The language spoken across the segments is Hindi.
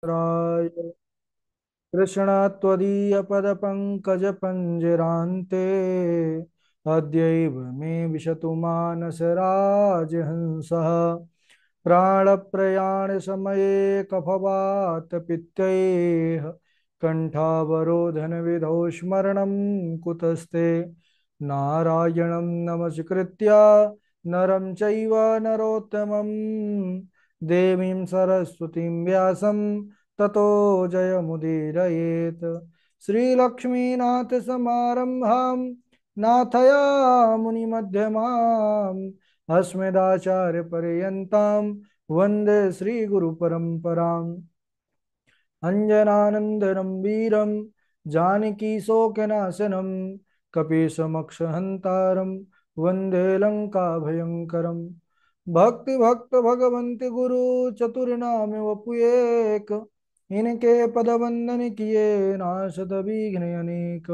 राय कृष्ण त्वदीयपदपङ्कजपञ्जरान्ते अद्यैव मे विशतु मानसराजहंसः प्राणप्रयाणसमये कफवातपित्तैः कण्ठावरोधनविधौ स्मरणं कुतस्ते नारायणं नमस्कृत्य नरं चैव नरोत्तमं देवीं सरस्वतीं व्यासं ततो जयमुदीरयेत्। श्रीलक्ष्मीनाथ समारंभां नाथया मुनिमध्यमाम् अस्मदाचार्यपर्यन्तां वन्दे श्रीगुरुपरम्पराम्। अञ्जनानन्दनं वीरं जानकीशोकनाशनं कपीशमक्षहन्तारं वन्दे लङ्काभयङ्करम्। भक्ति भक्त भगवन्ति गुरु चतुर्नाम वपुएक, इनके पद वंदन किए नाशत विघ्न अनेक।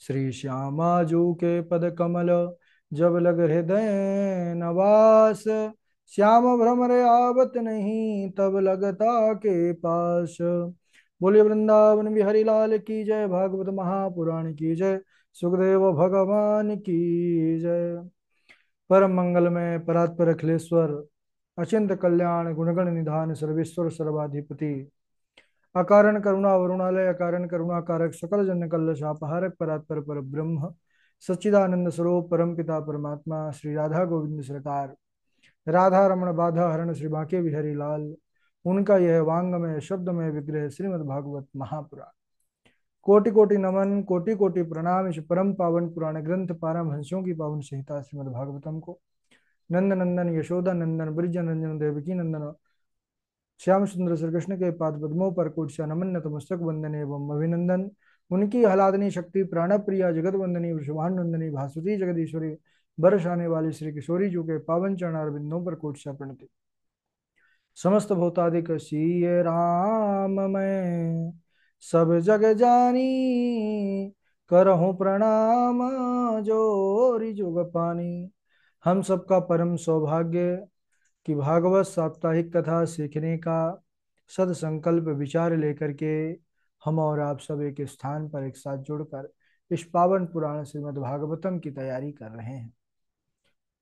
श्री श्यामा जू के पद कमल जब लग हृदय नवास, श्याम भ्रमर आवत नहीं तब लगता के पास। बोलिए वृंदावन बिहारी लाल की जय, भागवत महापुराण की जय, सुखदेव भगवान की जय। परम मंगलमय परात्पर अखिलेश्वर अचिंत कल्याण गुणगण निधान सर्वेश्वर सर्वाधिपति अकारण करुणा वरुणालय अकारण करुणा कारक सकल जन कल्लशापहारक परात्पर पर ब्रह्म सच्चिदानंद स्वरूप परम पिता परमात्मा श्री राधा गोविंद सरकार राधा रमण बाधा हरण श्री बांके बिहारी लाल, उनका यह वांगमय शब्दमय विग्रह श्रीमद् भागवत महापुराण। कोटि कोटि नमन कोटि कोटि प्रणाम इस परम पावन पुराण ग्रंथ पारमहंसों की पावन संहिता श्रीमद् भागवतम को नंद नंदन यशोदा नंदन ब्रिज नंदन देवकी नंदन श्याम सुंदर श्री कृष्ण के पाद पद्मों पर कोटि नमन नतमस्तक वंदन एवं अभिनंदन। उनकी आह्लादनी शक्ति प्राण प्रिया जगत वंदनी वृषभानुनंदनी भासुती जगदीश्वरी बरस आने वाली श्री किशोरी जी के पावन चरणार बिंदों पर कोटि प्रणति। समस्त भूतादिक सीय राम मैं सब जग जानी, करहूँ प्रणाम जोरी जुग पानी। हम सबका परम सौभाग्य कि भागवत साप्ताहिक कथा सीखने का सदसंकल्प विचार लेकर के हम और आप सब एक स्थान पर एक साथ जुड़कर इस पावन पुराण श्रीमद् भागवतम की तैयारी कर रहे हैं।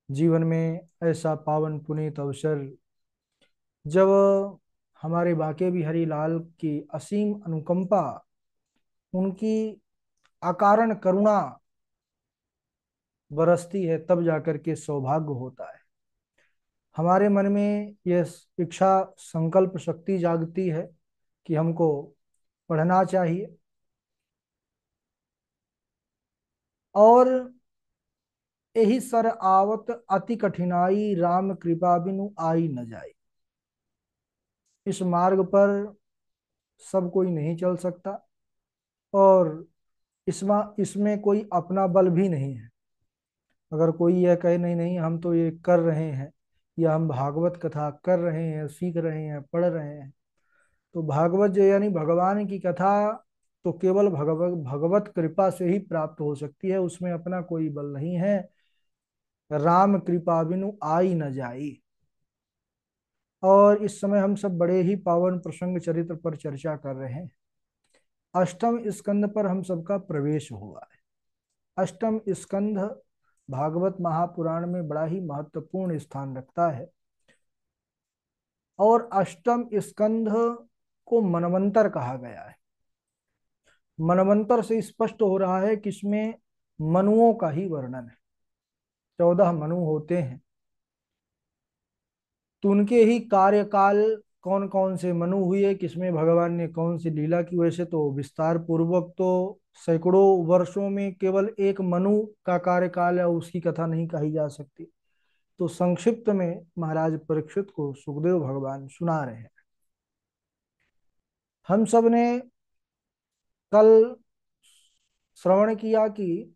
जीवन में ऐसा पावन पुनीत अवसर जब हमारे बांके बिहारी लाल की असीम अनुकंपा, उनकी अकारण करुणा बरसती है, तब जाकर के सौभाग्य होता है। हमारे मन में यह इच्छा संकल्प शक्ति जागती है कि हमको पढ़ना चाहिए और यही सर आवत अति कठिनाई राम कृपा बिनु आई न जाए। इस मार्ग पर सब कोई नहीं चल सकता और इसमें इसमें कोई अपना बल भी नहीं है। अगर कोई यह कहे नहीं नहीं हम तो ये कर रहे हैं या हम भागवत कथा कर रहे हैं, सीख रहे हैं, पढ़ रहे हैं, तो भागवत जो यानी भगवान की कथा तो केवल भगवत भगवत कृपा से ही प्राप्त हो सकती है, उसमें अपना कोई बल नहीं है। राम कृपा बिनु आई न जाई। और इस समय हम सब बड़े ही पावन प्रसंग चरित्र पर चर्चा कर रहे हैं। अष्टम स्कंद पर हम सबका प्रवेश हुआ है। अष्टम स्कंद भागवत महापुराण में बड़ा ही महत्वपूर्ण स्थान रखता है और अष्टम स्कंध को मनवंतर कहा गया है। मनवंतर से स्पष्ट हो रहा है कि इसमें मनुओं का ही वर्णन है। 14 मनु होते हैं, तो उनके ही कार्यकाल कौन कौन से मनु हुए, किसमें भगवान ने कौन सी लीला की। वैसे तो विस्तार पूर्वक तो सैकड़ों वर्षों में केवल एक मनु का कार्यकाल है, उसकी कथा नहीं कही जा सकती। तो संक्षिप्त में महाराज परीक्षित को सुखदेव भगवान सुना रहे हैं। हम सब ने कल श्रवण किया कि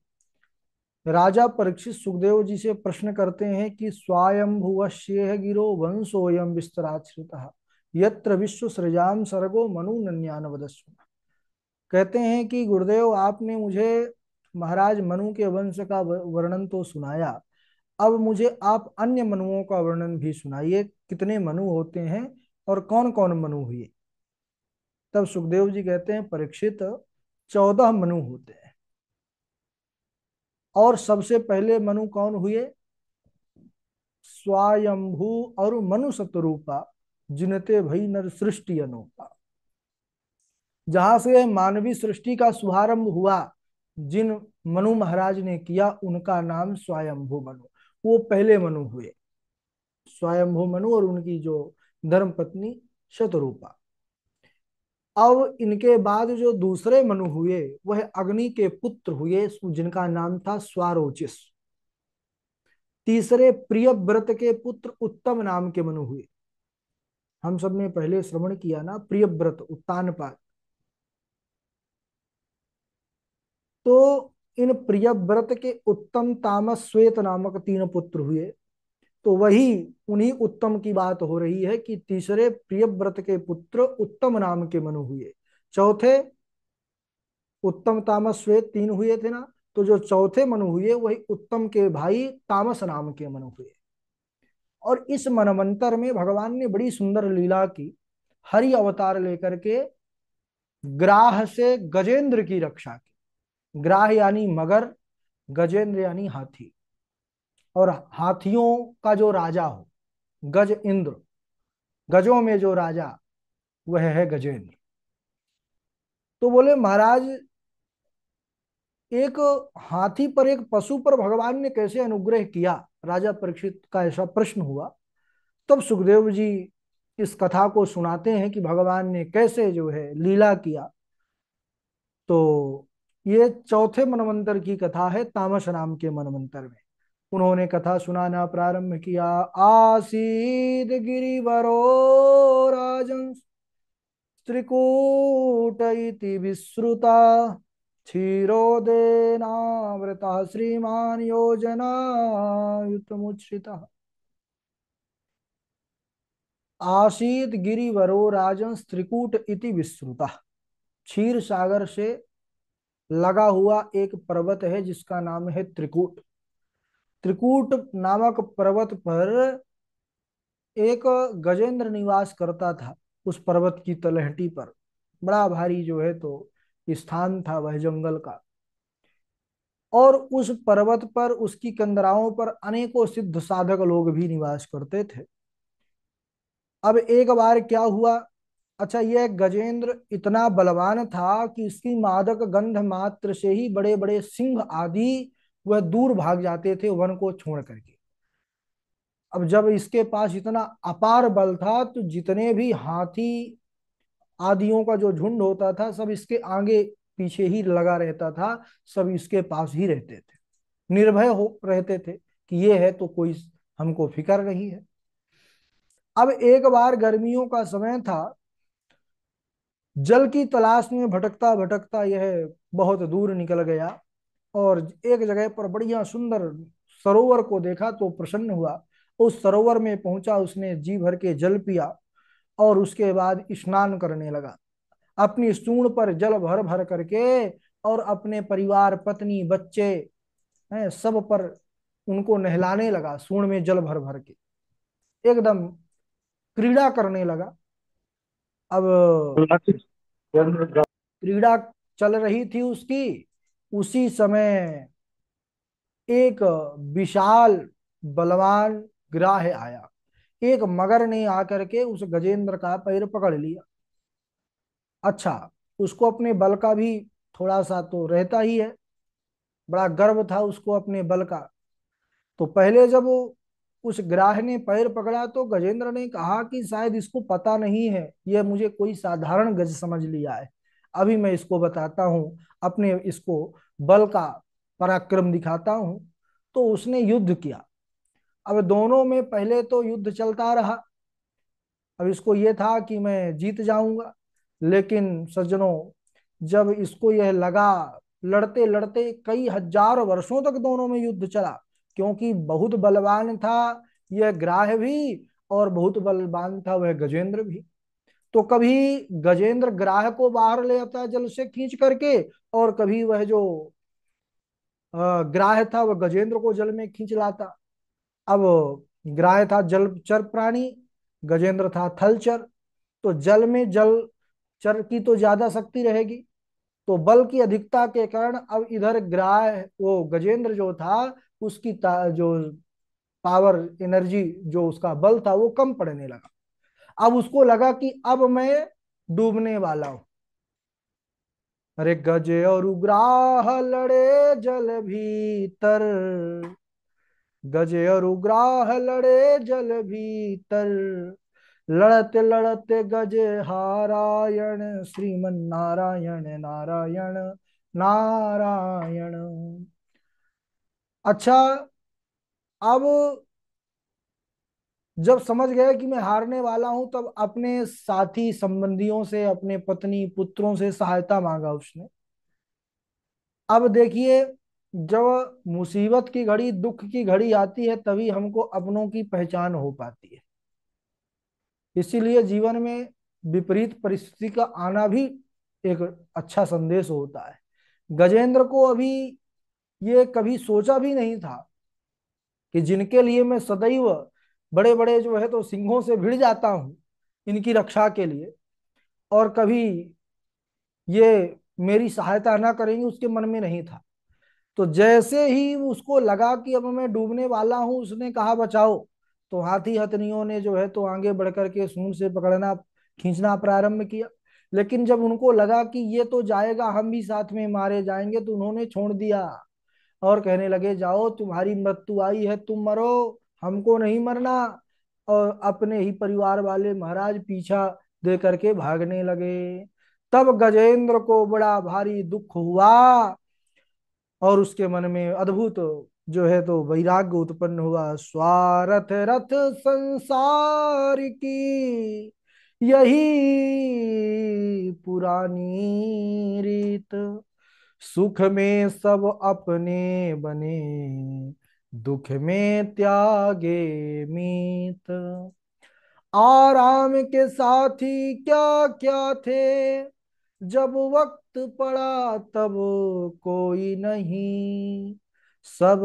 राजा परीक्षित सुखदेव जी से प्रश्न करते हैं कि स्वायंभुवस्येह गिरो वंशोयम विस्तराश्रितः यत्र विश्व सृजाम सर्गो मनु नन्यान वदस्व। कहते हैं कि गुरुदेव आपने मुझे महाराज मनु के वंश का वर्णन तो सुनाया, अब मुझे आप अन्य मनुओं का वर्णन भी सुनाइए। कितने मनु होते हैं और कौन कौन मनु हुए। तब सुखदेव जी कहते हैं, परीक्षित 14 मनु होते हैं, और सबसे पहले मनु कौन हुए? स्वायंभू और मनु सतरूपा, जिनते भई नर सृष्टि अनूपा। जहां से मानवीय सृष्टि का शुभारंभ हुआ, जिन मनु महाराज ने किया, उनका नाम स्वयंभू मनु, वो पहले मनु हुए, स्वयंभू मनु और उनकी जो धर्म पत्नी शतरूपा। अब इनके बाद जो दूसरे मनु हुए वह अग्नि के पुत्र हुए, जिनका नाम था स्वारोचिस। तीसरे प्रियव्रत के पुत्र उत्तम नाम के मनु हुए। हम सब ने पहले श्रवण किया ना, प्रियव्रत उत्तानपाद। तो इन प्रियव्रत के उत्तम, तामस, श्वेत नामक 3 पुत्र हुए। तो वही उन्हीं उत्तम की बात हो रही है कि तीसरे प्रियव्रत के पुत्र उत्तम नाम के मनु हुए। चौथे उत्तम, तामस, श्वेत 3 हुए थे ना, तो जो चौथे मनु हुए वही उत्तम के भाई तामस नाम के मनु हुए। और इस मनवंतर में भगवान ने बड़ी सुंदर लीला की, हरि अवतार लेकर के ग्राह से गजेंद्र की रक्षा की। ग्राह यानी मगर, गजेंद्र यानी हाथी, और हाथियों का जो राजा हो गज इंद्र, गजों में जो राजा वह है गजेंद्र। तो बोले महाराज, एक हाथी पर, एक पशु पर भगवान ने कैसे अनुग्रह किया? राजा परीक्षित का ऐसा प्रश्न हुआ। तब सुखदेव जी इस कथा को सुनाते हैं कि भगवान ने कैसे जो है लीला किया। तो ये चौथे मनवंतर की कथा है, तामस नाम के मनवंतर में। उन्होंने कथा सुनाना प्रारंभ किया। आसीद गिरिवरो राजन त्रिकूट इति विश्रुता, क्षीरोदेनावृतः श्रीमान योजनायुतमुच्छ्रितः। आसीद गिरिवरो राजन त्रिकूट इति विश्रुता। क्षीर सागर से लगा हुआ एक पर्वत है जिसका नाम है त्रिकूट। त्रिकूट नामक पर्वत पर एक गजेंद्र निवास करता था। उस पर्वत की तलहटी पर बड़ा भारी जो है तो स्थान था वह जंगल का। और उस पर्वत पर, उसकी कंदराओं पर अनेकों सिद्ध साधक लोग भी निवास करते थे। अब एक बार क्या हुआ? अच्छा, यह गजेंद्र इतना बलवान था कि इसकी मादक गंध मात्र से ही बड़े बड़े सिंह आदि वह दूर भाग जाते थे वन को छोड़ करके। अब जब इसके पास इतना अपार बल था, तो जितने भी हाथी आदियों का जो झुंड होता था सब इसके आगे पीछे ही लगा रहता था, सब इसके पास ही रहते थे, निर्भय हो रहते थे कि ये है तो कोई हमको फिक्र नहीं है। अब एक बार गर्मियों का समय था, जल की तलाश में भटकता भटकता यह बहुत दूर निकल गया और एक जगह पर बढ़िया सुंदर सरोवर को देखा तो प्रसन्न हुआ। उस सरोवर में पहुंचा, उसने जी भर के जल पिया और उसके बाद स्नान करने लगा। अपनी सूंड पर जल भर भर करके और अपने परिवार, पत्नी, बच्चे हैं, सब पर उनको नहलाने लगा, सूंड में जल भर भर के एकदम क्रीड़ा करने लगा। अब क्रीड़ा चल रही थी उसकी, उसी समय एक विशाल बलवान ग्राह आया। एक मगर ने आकर के उस गजेंद्र का पैर पकड़ लिया। अच्छा, उसको अपने बल का भी थोड़ा सा तो रहता ही है, बड़ा गर्व था उसको अपने बल का। तो पहले जब वो उस ग्राह ने पैर पकड़ा तो गजेंद्र ने कहा कि शायद इसको पता नहीं है, यह मुझे कोई साधारण गज समझ लिया है, अभी मैं इसको बताता हूँ, अपने इसको बल का पराक्रम दिखाता हूँ। तो उसने युद्ध किया। अब दोनों में पहले तो युद्ध चलता रहा। अब इसको ये था कि मैं जीत जाऊंगा, लेकिन सज्जनों, जब इसको यह लगा, लड़ते लड़ते कई हजार वर्षों तक दोनों में युद्ध चला, क्योंकि बहुत बलवान था यह ग्राह भी और बहुत बलवान था वह गजेंद्र भी। तो कभी गजेंद्र ग्राह को बाहर ले आता जल से खींच करके, और कभी वह जो ग्राह था वह गजेंद्र को जल में खींच लाता। अब ग्राह था जलचर प्राणी, गजेंद्र था थलचर। तो जल में जल चर की तो ज्यादा शक्ति रहेगी। तो बल की अधिकता के कारण अब इधर ग्राह वो गजेंद्र जो था उसकी जो पावर एनर्जी, जो उसका बल था वो कम पड़ने लगा। अब उसको लगा कि अब मैं डूबने वाला हूं। अरे गजे और उग्राह लड़े जल भीतर, गजे और उग्राह लड़े जल भीतर, लड़ते लड़ते गजे हारायण, श्रीमन नारायण नारायण नारायण। अच्छा, अब जब समझ गए कि मैं हारने वाला हूं, तब अपने साथी संबंधियों से, अपने पत्नी पुत्रों से सहायता मांगा उसने। अब देखिए, जब मुसीबत की घड़ी, दुख की घड़ी आती है, तभी हमको अपनों की पहचान हो पाती है। इसीलिए जीवन में विपरीत परिस्थिति का आना भी एक अच्छा संदेश होता है। गजेंद्र को अभी ये कभी सोचा भी नहीं था कि जिनके लिए मैं सदैव बड़े बड़े जो है तो सिंहों से भिड़ जाता हूं इनकी रक्षा के लिए, और कभी ये मेरी सहायता ना करेंगे, उसके मन में नहीं था। तो जैसे ही उसको लगा कि अब मैं डूबने वाला हूं, उसने कहा बचाओ। तो हाथी हथनियों ने जो है तो आगे बढ़ करके सूंड से पकड़ना, खींचना प्रारंभ किया। लेकिन जब उनको लगा कि ये तो जाएगा, हम भी साथ में मारे जाएंगे, तो उन्होंने छोड़ दिया और कहने लगे जाओ, तुम्हारी मृत्यु आई है, तुम मरो, हमको नहीं मरना। और अपने ही परिवार वाले महाराज पीछा दे करके भागने लगे। तब गजेंद्र को बड़ा भारी दुख हुआ और उसके मन में अद्भुत जो है तो वैराग्य उत्पन्न हुआ। स्वार्थ रथ संसार की, यही पुरानी रीत, सुख में सब अपने बने, दुख में त्यागे मीत। आराम के साथी क्या क्या थे, जब वक्त पड़ा तब कोई नहीं, सब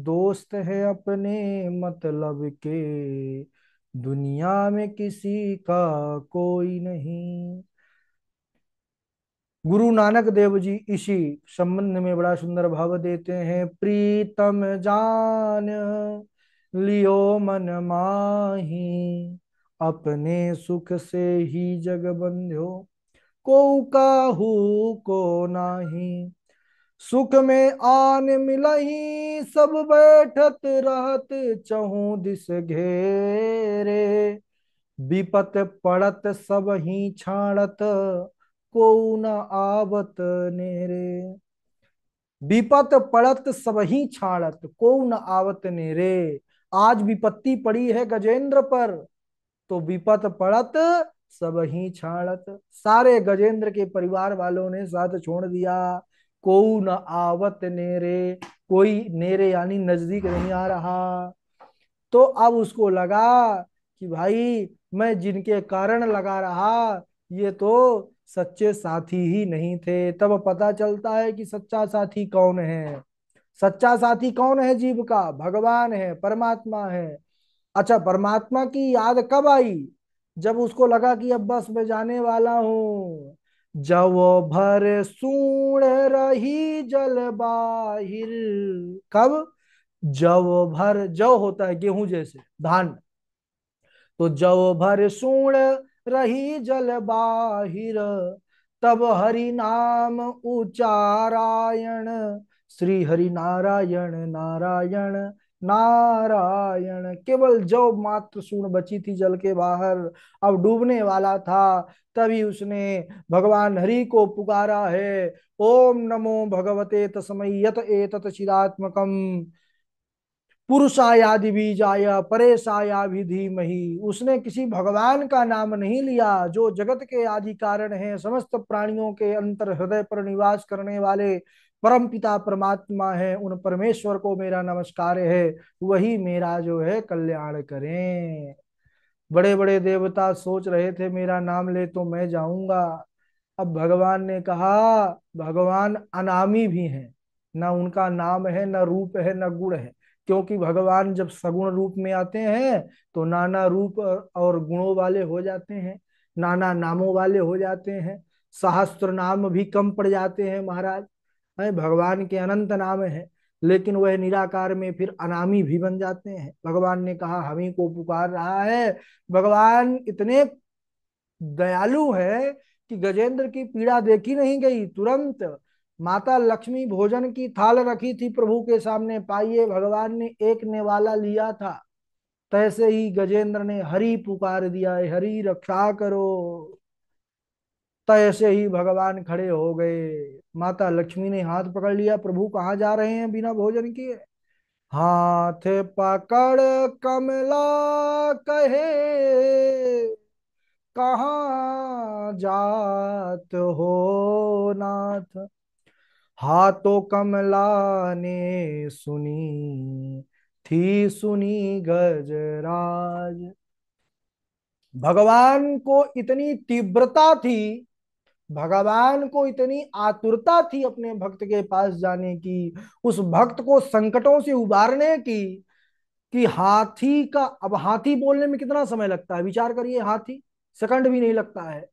दोस्त हैं अपने मतलब के, दुनिया में किसी का कोई नहीं। गुरु नानक देव जी इसी संबंध में बड़ा सुंदर भाव देते हैं। प्रीतम जान लियो मन माही, अपने सुख से ही जग बंध्यो, को काहू को नाही। सुख में आन मिलही, सब बैठत रहत चहु दिस घेरे, विपत पड़त सब ही छाड़त, को न आवत नेरे। विपत पड़त सब ही छाड़त, को न आवत नेरे। आज विपत्ति पड़ी है गजेंद्र पर, तो विपत पड़त सब ही छाड़त, सारे गजेंद्र के परिवार वालों ने साथ छोड़ दिया। को न आवत नेरे, कोई नेरे यानी नजदीक नहीं आ रहा। तो अब उसको लगा कि भाई, मैं जिनके कारण लगा रहा, ये तो सच्चे साथी ही नहीं थे। तब पता चलता है कि सच्चा साथी कौन है। सच्चा साथी कौन है जीव का? भगवान है, परमात्मा है। अच्छा, परमात्मा की याद कब आई? जब उसको लगा कि अब बस मैं जाने वाला हूं। जब भर सूण रही जल बाहिर, कब? जव भर, जव होता है गेहूं जैसे धान, तो जव भर सूण रही जल बाहिर, तब हरि नाम उचारायण, श्री हरि नारायण नारायण नारायण। केवल जव मात्र सूण बची थी जल के बाहर, अब डूबने वाला था। तभी उसने भगवान हरि को पुकारा है। ओम नमो भगवते तस्मै यत एतत् चिदात्मकम, पुरुषायादि बीजाय परेशाया भी धीमहि। उसने किसी भगवान का नाम नहीं लिया, जो जगत के आदि कारण हैं, समस्त प्राणियों के अंतर हृदय पर निवास करने वाले परम पिता परमात्मा है। उन परमेश्वर को मेरा नमस्कार है, वही मेरा जो है कल्याण करें। बड़े बड़े देवता सोच रहे थे मेरा नाम ले तो मैं जाऊंगा। अब भगवान ने कहा, भगवान अनामी भी हैं, ना उनका नाम है, ना रूप है, ना गुण है। क्योंकि भगवान जब सगुण रूप में आते हैं तो नाना रूप और गुणों वाले हो जाते हैं। नाना नामों वाले हो जाते हैं, सहस्त्र नाम भी कम पड़ जाते हैं महाराज। है भगवान के अनंत नाम है, लेकिन वह निराकार में फिर अनामी भी बन जाते हैं। भगवान ने कहा हम ही को पुकार रहा है। भगवान इतने दयालु है कि गजेंद्र की पीड़ा देखी नहीं गई। तुरंत माता लक्ष्मी भोजन की थाल रखी थी प्रभु के सामने, पाइए भगवान ने एक नेवाला लिया था, तैसे ही गजेंद्र ने हरि पुकार दिया है, हरि रक्षा करो। तैसे ही भगवान खड़े हो गए। माता लक्ष्मी ने हाथ पकड़ लिया, प्रभु कहाँ जा रहे हैं बिना भोजन किए? हाथ पकड़ कमला कहे कहाँ जात हो नाथ। हाथों कमला ने सुनी थी सुनी गजराज। भगवान को इतनी तीव्रता थी, भगवान को इतनी आतुरता थी अपने भक्त के पास जाने की, उस भक्त को संकटों से उबारने की, कि हाथी का, अब हाथी बोलने में कितना समय लगता है विचार करिए, हाथी सेकंड भी नहीं लगता है।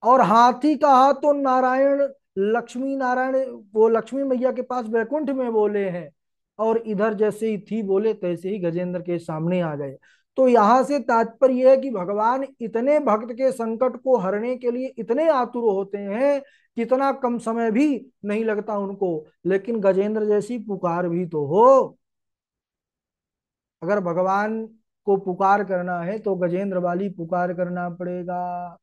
और हाथी कहा तो नारायण, लक्ष्मी नारायण, वो लक्ष्मी मैया के पास वैकुंठ में बोले हैं, और इधर जैसे ही थी बोले तैसे ही गजेंद्र के सामने आ गए। तो यहां से तात्पर्य यह है कि भगवान इतने भक्त के संकट को हरने के लिए इतने आतुर होते हैं, कितना कम समय भी नहीं लगता उनको। लेकिन गजेंद्र जैसी पुकार भी तो हो। अगर भगवान को पुकार करना है तो गजेंद्र वाली पुकार करना पड़ेगा।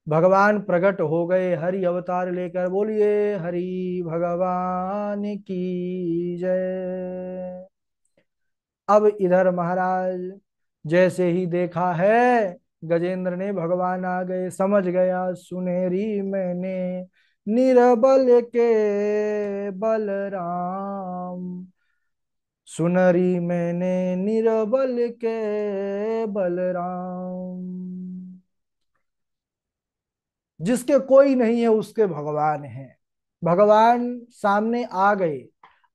भगवान प्रकट हो गए हरि अवतार लेकर, बोलिए हरि भगवान की जय। अब इधर महाराज जैसे ही देखा है, गजेंद्र ने भगवान आ गए, समझ गया सुनेरी मैंने निरबल के बलराम। सुनरी मैंने निरबल के बलराम। जिसके कोई नहीं है उसके भगवान है। भगवान सामने आ गए।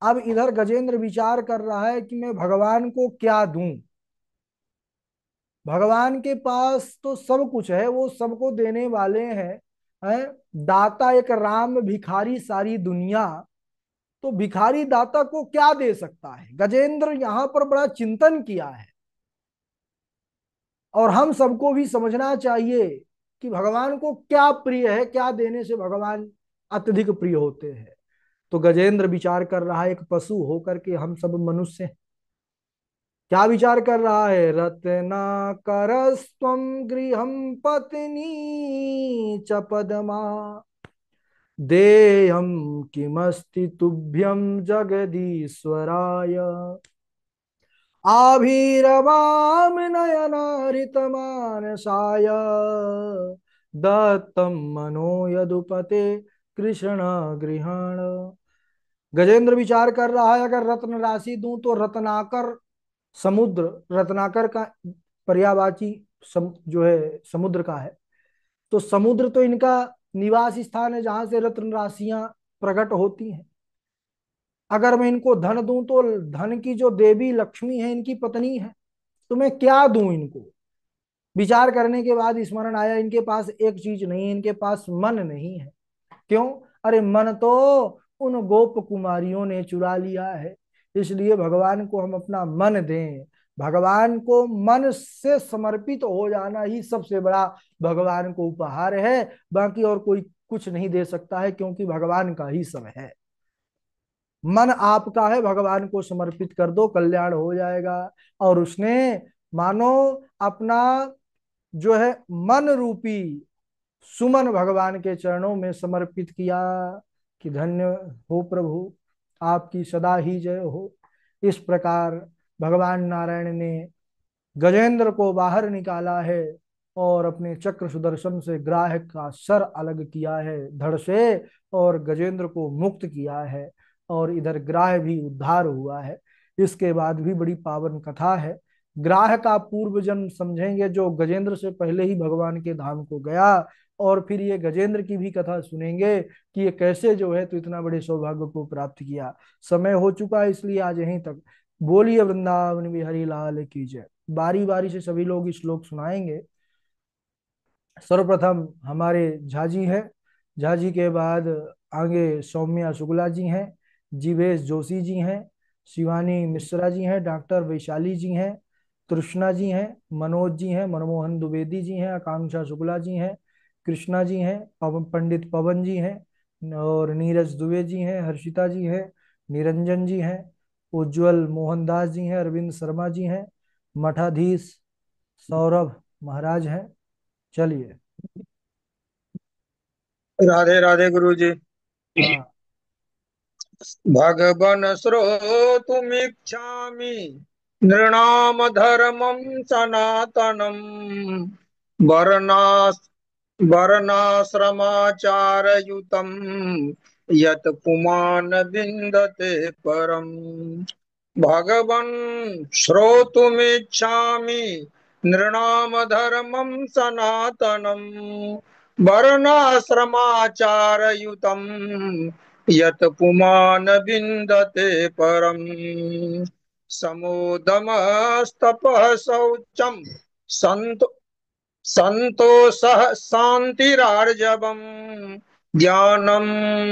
अब इधर गजेंद्र विचार कर रहा है कि मैं भगवान को क्या दूं। भगवान के पास तो सब कुछ है, वो सबको देने वाले हैं दाता एक राम भिखारी सारी दुनिया। तो भिखारी दाता को क्या दे सकता है? गजेंद्र यहां पर बड़ा चिंतन किया है। और हम सबको भी समझना चाहिए कि भगवान को क्या प्रिय है, क्या देने से भगवान अत्यधिक प्रिय होते हैं। तो गजेंद्र विचार कर रहा है एक पशु होकर के, हम सब मनुष्य हैं। क्या विचार कर रहा है? रत्नाकरस्त्वं गृहं पत्नी च पदमा देयं किमस्ति तुभ्यं जगदीश्वराय। आभिरवाम नयनारितमानसाय दत्तम मनो यदुपते कृष्ण गृहण। गजेंद्र विचार कर रहा है अगर रत्न राशि दूं तो रत्नाकर समुद्र, रत्नाकर का पर्यायवाची जो है समुद्र का है, तो समुद्र तो इनका निवास स्थान है जहां से रत्न राशियां प्रकट होती हैं। अगर मैं इनको धन दूं तो धन की जो देवी लक्ष्मी है इनकी पत्नी है, तो मैं क्या दूं इनको? विचार करने के बाद स्मरण आया इनके पास एक चीज नहीं है, इनके पास मन नहीं है। क्यों? अरे मन तो उन गोप कुमारियों ने चुरा लिया है। इसलिए भगवान को हम अपना मन दें। भगवान को मन से समर्पित हो जाना ही सबसे बड़ा भगवान को उपहार है। बाकी और कोई कुछ नहीं दे सकता है, क्योंकि भगवान का ही सब है। मन आपका है, भगवान को समर्पित कर दो, कल्याण हो जाएगा। और उसने मानो अपना जो है मन रूपी सुमन भगवान के चरणों में समर्पित किया कि धन्य हो प्रभु, आपकी सदा ही जय हो। इस प्रकार भगवान नारायण ने गजेंद्र को बाहर निकाला है और अपने चक्र सुदर्शन से ग्राह का सर अलग किया है धड़ से, और गजेंद्र को मुक्त किया है। और इधर ग्राह भी उद्धार हुआ है। इसके बाद भी बड़ी पावन कथा है। ग्राह का पूर्व जन्म समझेंगे जो गजेंद्र से पहले ही भगवान के धाम को गया, और फिर ये गजेंद्र की भी कथा सुनेंगे कि ये कैसे जो है तो इतना बड़े सौभाग्य को प्राप्त किया। समय हो चुका है इसलिए आज यहीं तक। बोलिए वृंदावन बिहारी लाल की जय। बारी बारी से सभी लोग श्लोक सुनाएंगे। सर्वप्रथम हमारे झाजी है। झाजी के बाद आगे सौम्या शुक्ला जी हैं, जीवेश जोशी जी हैं, शिवानी मिश्रा जी हैं, डॉक्टर वैशाली जी हैं, तृष्णा जी हैं, मनोज जी हैं, मनमोहन द्विवेदी जी हैं, आकांक्षा शुक्ला जी हैं, कृष्णा जी हैं, पंडित पवन जी हैं, और नीरज दुबे जी हैं, हर्षिता जी हैं, निरंजन जी हैं, उज्जवल मोहनदास जी हैं, अरविंद शर्मा जी हैं, मठाधीश सौरभ महाराज हैं। चलिए। राधे राधे गुरु जी। हाँ। भगवन श्रोतुमिच्छामि नृणाम धर्मं सनातनम् वर्णास् वर्णाश्रमाचारयुतम् यत् पुमान् विन्दते परम्। भगवन् श्रोतुमिच्छामि नृणाम धर्मं सनातनम् वर्णाश्रमाचारयुतम् यत् पुमान् विन्दते परम्। समोदमस्तपः शौचम् सन्तो सन्तोषः शान्तिरार्जवम् ज्ञानं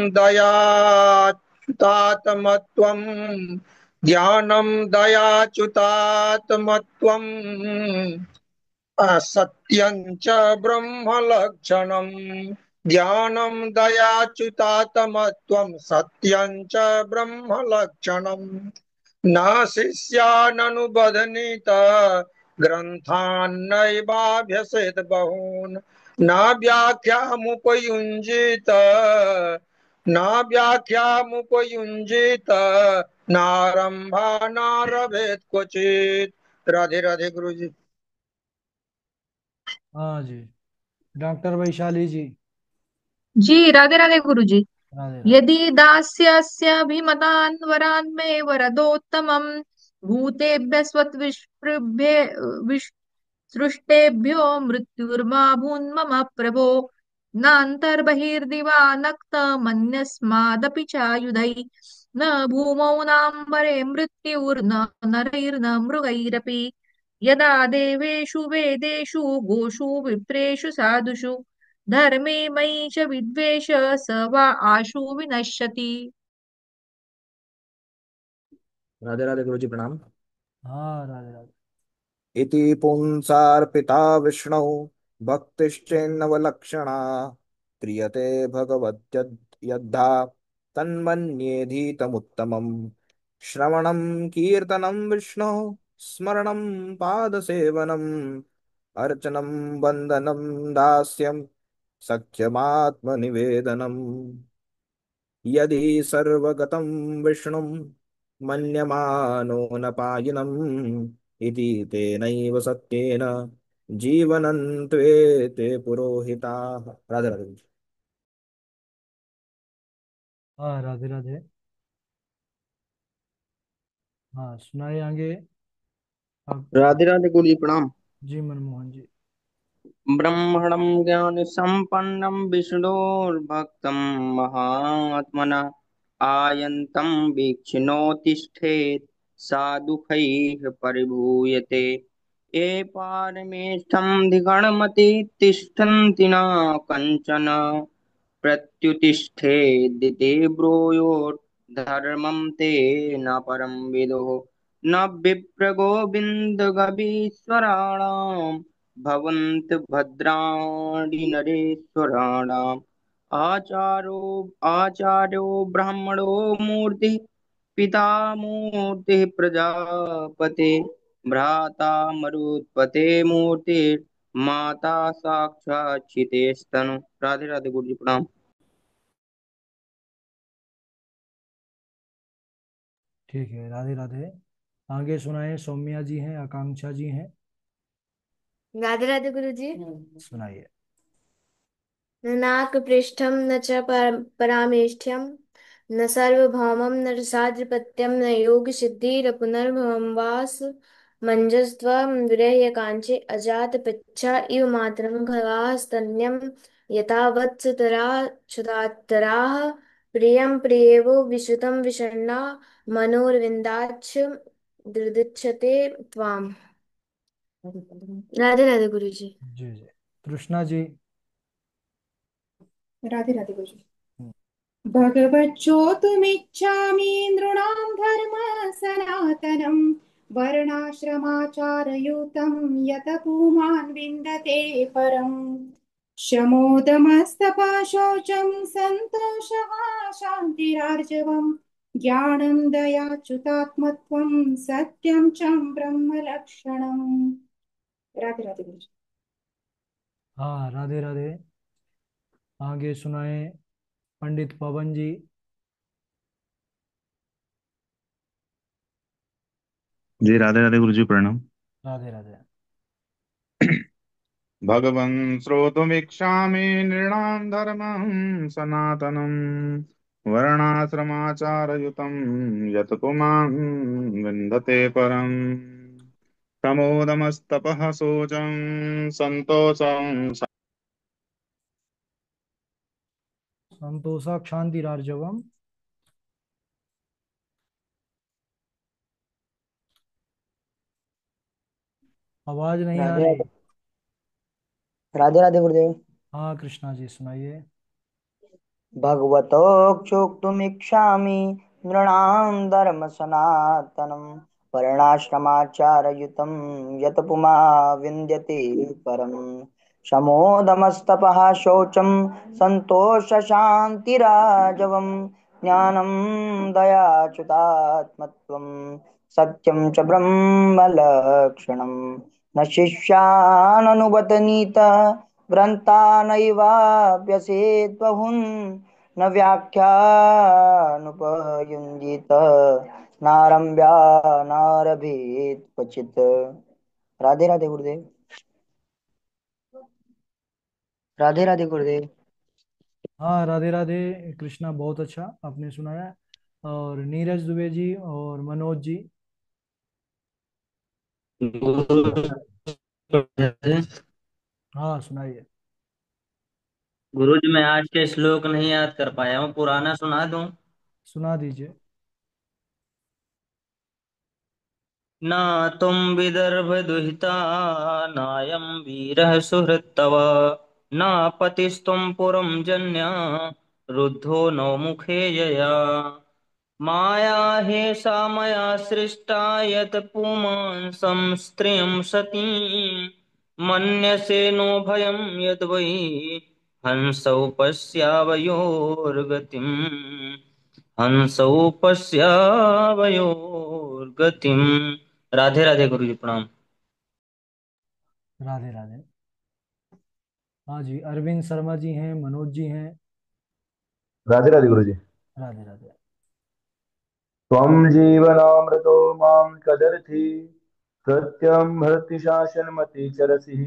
दयाच्युतात्मत्वम् ज्ञानं दयाच्युतात्मत्वम् सत्यं च ब्रह्मलक्षणम् ज्ञानं दयाच्युतात्मत्वं सत्यं च ब्रह्मलक्षणम्। न शिष्याननुबध्नीत ग्रन्थान्नैवाभ्यसेत् बहून् न व्याख्यामुपयुञ्जीत न व्याख्यामुपयुञ्जीत नारम्भा नारभेत् क्वचित्। राधे राधे गुरु जी। हाँ जी। डॉक्टर वैशाली जी। जी राधे राधे गुरु जी। राधे राधे। यदि दास्यस्याभिमतान् वरान् मे वरदोत्तमम् भूतेभ्यः सृष्टेभ्यो मृत्युर्मा भून्मम प्रभो नान्तर्बहिर्दिवा नक्तमन्यस्मादपि चायुधै न भूमौ नाम्बरे मृत्युर्न नरैर्न मृगैरपि यदा देवेषु वेदेषु गोषु विप्रेषु साधुषु धर्मे मयि च विद्वेष स वा आशु विनश्यति। राधे राधे गुरु जी प्रणाम। हाँ, राधे राधे। इति पुंसार्पिता विष्णु भक्तिश्चेन्नवलक्षणा क्रियते भगवत्यद्धा तन्मन्येधीतमुत्तमम्। श्रवणं कीर्तनं विष्णु स्मरणं पादसेवनम् अर्चनं वन्दनं दास्यं सख्यमात्मनिवेदनम्। यदि सर्वगतं विष्णुं मन्यमानो न पायिनम् इति तेनैव सत्येन जीवनं त्वेते पुरोहिताः। राधे राधे। हाँ, राधे राधे। हाँ, सुनाइए आगे। आप। राधे राधे गुरु जी प्रणाम। जी मनमोहन जी। ब्रह्मणं ज्ञानसम्पन्नं विष्णोर्भक्तं महात्मनः आयन्तं वीक्षणोत्तिष्ठेत् साधुखैः परिभूयते ये पारमेष्ठं धिगणमति तिष्ठन्ति न कञ्चन प्रत्युतिष्ठेदिति ब्रूयोर्धर्मं ते न परं विदुः न विप्रगोविन्दगवीश्वराणाम् भवन्तु भद्राणि नरेश्वराणाम् आचारो आचार्यो ब्राह्मणो मूर्तिः पिता मूर्तिः प्रजापते भ्राता मरुत्पते मूर्तिर्माता साक्षात् चितेस्तनु। राधे राधे गुरु जी प्रणाम। ठीक है, राधे राधे। आगे सुनाए। सौम्या जी हैं, आकांक्षा जी हैं। राधे राधे गुरु जी। सुनाइए। न नाकपृष्ठं न च परामेष्ठ्यं न सार्वभौमं न साधिपत्यं न योगसिद्धिरपुनर्भवं वास मञ्जस्त्वं विरह्यकाञ्चे अजातपिच्छा इव मातरं खगाः स्तन्यं यथा वत्सतरा क्षुधातराः प्रियं प्रियेवो विश्रुतं विषण्णा मनोरविन्दाच्छ दृदुच्छते त्वाम्। राधे राधे गुरु जी। जी जी। कृष्णा जी। राधे राधे गुरु जी। हम्म, भगवच्चोतुमिच्छामि नृणां धर्म सनातनं वर्णाश्रमाचारयुतं यत पुमान् विन्दते परम् शमोदमस्तपः शौचं सन्तोषः शान्तिरार्जवम् ज्ञानं दयाच्युतात्मत्वं सत्यं च ब्रह्मलक्षणम्। राधे राधे गुरु जी। हाँ, राधे राधे। आगे सुनाए पंडित पवन जी। जी राधे राधे गुरु जी प्रणाम। राधे राधे। भगवन् श्रोतुमिच्छामि नृणां धर्मं सनातनं वर्णाश्रमाचारयुतं यत् पुमान् विन्दते परम् प्रमोदमस्तपः शोचं सन्तोषं संतोषा क्षांतिरार्जवम। आवाज नहीं आ राधे रही। राधे। राधे राधे गुरुदेव। हाँ कृष्णा जी सुनाइए। भगवतोऽक्षोक्तुमिच्छामि नृणां धर्म सनातनं वर्णाश्रमाचारयुतं यत् पुमा विन्द्यते परम् शमोदमस्तपः शौचं सन्तोषशान्तिराजवं ज्ञानं दयाच्युतात्मत्वं सत्यं च ब्रह्मलक्षणं न शिष्याननुबतनीत ग्रन्थानैवाभ्यसेद्बहुन् न व्याख्यानुपयुञ्जित नारम्भ्या नारभेत् क्वचित्। राधे राधे गुरुदेव। राधे राधे गुरुदेव। हाँ राधे राधे कृष्णा, बहुत अच्छा आपने सुनाया। और नीरज दुबे जी और मनोज जी। हाँ सुनाइए। गुरु जी मैं आज के श्लोक नहीं याद कर पाया हूँ, पुराना सुना दूं? सुना दीजिए। न तुम विदर्भ दुहिता नायं वीरः सुहृत्तव न पतिस्तुम पुरं जन्य रुद्धो नो मुखे यया माया हेषा मया सृष्टा यत् पुमांसं स्त्रियं सतीं मन्यसे नो भयं यद्वै हंसौ पश्यावयोर्गतिम् हंसौ पश्यावयोर्गतिम्। राधे राधे गुरु जी प्रणाम। राधे राधे। हाँ जी, अरविंद शर्मा जी हैं, मनोज जी हैं। राधे राधे गुरु जी। राधे राधे। त्वं जीवनामृतो मां कदर्थि सत्यं भक्तिशासनमति चरसि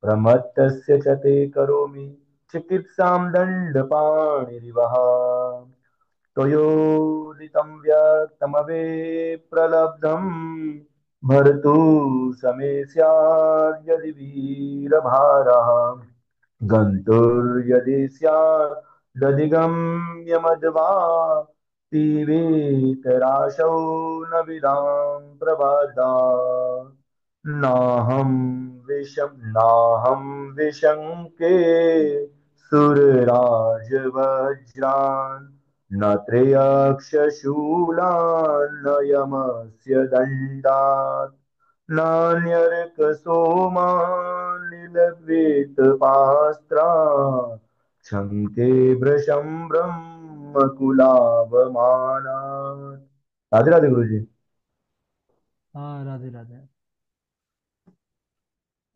प्रमत्तस्य च ते करोमि चिकित्सां दण्डपाणिरिवः त्वयोदितं व्यक्तमवेप्रलब्धं भर्तु समे स्याद् यदि वीरभारः गन्तुर्यदि स्यात् दधिगम्यमद्वा पीवेतराशौ न विदां प्रबादा नाहं विशङ्के सुरराजवज्रान् न त्र्यक्षशूलान् न यमस्य दण्डात् नान्यर्कसोमानिलभ्येत शङ्के भृशं ब्रह्मकुलावमानात्। राधे राधे गुरु जी। हाँ राधे राधे।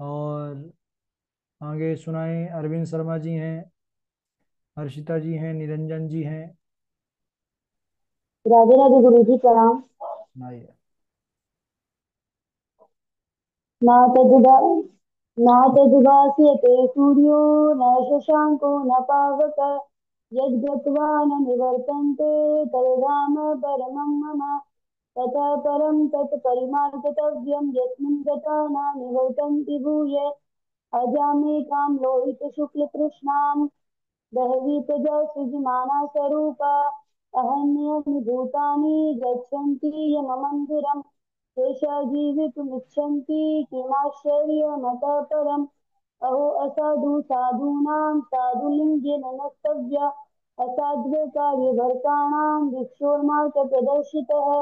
और आगे सुनाए अरविंद शर्मा जी हैं, हर्षिता जी हैं, निरंजन जी हैं। राधे राधे गुरु जी प्रणाम। सुनाइए। नातदुदा नातदुदास्यते सूर्यो न शशाङ्को न पावकः यद्गत्वा न निवर्तन्ते तद्धाम परमं मम। ततः परं तत् परिमार्गतव्यं यस्मिन् गता न निवर्तन्ति भूय अजामेकां लोहितशुक्लकृष्णां बहवी प्रजा सृजमाना स्वरूपा अहन्यानि भूतानि गच्छन्ति यममन्दिरम् एषा जीवितुमिच्छन्ति किमाश्चर्यमतः परम् अहो असाधु साधूनां साधुलिङ्गेन न स्तव्य असाध्वकार्यभर्तानां भिक्षोर्मार्गप्रदर्शितः